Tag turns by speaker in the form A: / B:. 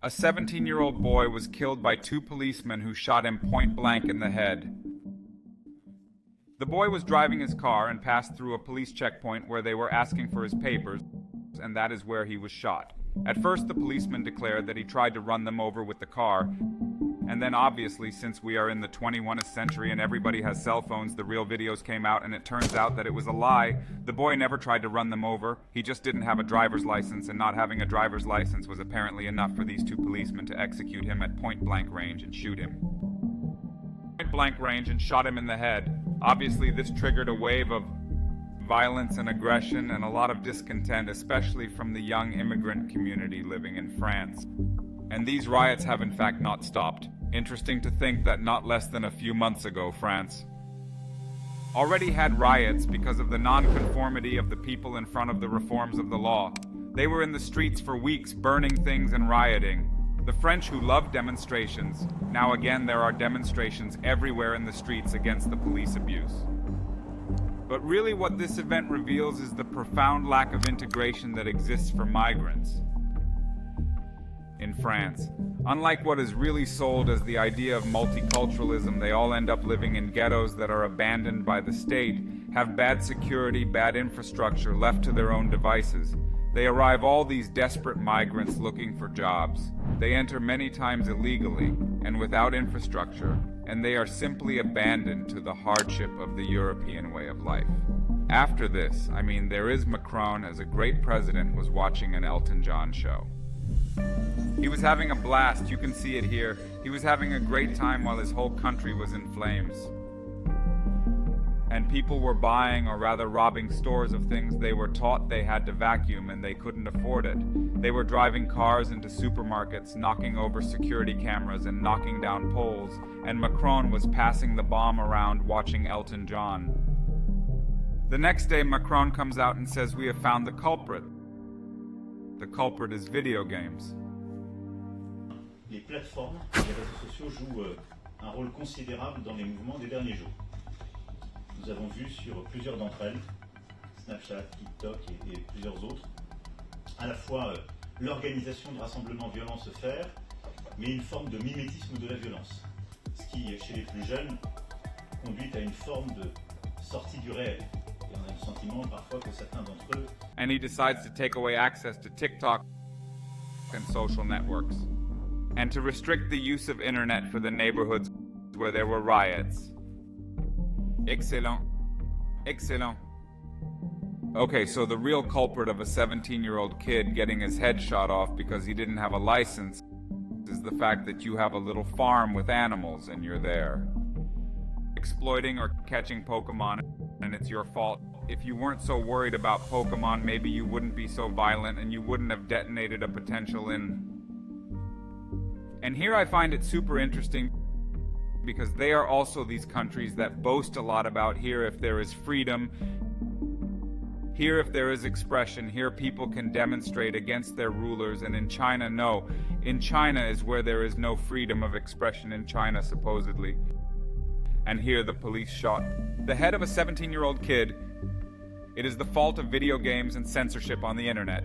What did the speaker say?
A: A 17-year-old boy was killed by two policemen who shot him point blank in the head. The boy was driving his car and passed through a police checkpoint where they were asking for his papers, and that is where he was shot. At first, the policeman declared that he tried to run them over with the car, and then obviously, since we are in the 21st century and everybody has cell phones, the real videos came out and it turns out that it was a lie. The boy never tried to run them over. He just didn't have a driver's license, and not having a driver's license was apparently enough for these two policemen to execute him at point-blank range and shoot him. Point-blank range and shot him in the head. Obviously, this triggered a wave of violence and aggression and a lot of discontent, especially from the young immigrant community living in France. And these riots have in fact not stopped. Interesting to think that not less than a few months ago, France already had riots because of the non-conformity of the people in front of the reforms of the law. They were in the streets for weeks, burning things and rioting. The French, who love demonstrations, now again there are demonstrations everywhere in the streets against the police abuse. But really what this event reveals is the profound lack of integration that exists for migrants in France. Unlike what is really sold as the idea of multiculturalism, they all end up living in ghettos that are abandoned by the state, have bad security, bad infrastructure, left to their own devices. They arrive all these desperate migrants looking for jobs. They enter many times illegally and without infrastructure, and they are simply abandoned to the hardship of the European way of life. After this, there is Macron as a great president was watching an Elton John show. He was having a blast, you can see it here. He was having a great time while his whole country was in flames. And people were buying, or rather robbing, stores of things they were taught they had to vacuum and they couldn't afford it. They were driving cars into supermarkets, knocking over security cameras and knocking down poles, and Macron was passing the bomb around watching Elton John. The next day, Macron comes out and says, "We have found the culprit." The culprit is video games.
B: Les plateformes, les réseaux sociaux jouent un rôle considérable dans les mouvements des derniers jours. Nous avons vu sur plusieurs d'entre elles, Snapchat, TikTok et plusieurs autres, à la fois l'organisation de rassemblements violents se faire, mais une forme de mimétisme de la violence, ce qui, chez les plus jeunes, conduit à une forme de sortie du réel. Et on a le sentiment parfois que certains d'entre eux...
A: And he decides to take away access to TikTok and social networks, and to restrict the use of internet for the neighborhoods where there were riots. Excellent. Excellent. Okay, so the real culprit of a 17-year-old kid getting his head shot off because he didn't have a license is the fact that you have a little farm with animals and you're there exploiting or catching Pokemon, and it's your fault. If you weren't so worried about Pokemon, maybe you wouldn't be so violent and you wouldn't have detonated a potential in... And here I find it super interesting because they are also these countries that boast a lot about here if there is freedom, here if there is expression, here people can demonstrate against their rulers, and in China, no. In China is where there is no freedom of expression in China, supposedly. And here the police shot the head of a 17-year-old kid. It is the fault of video games and censorship on the internet.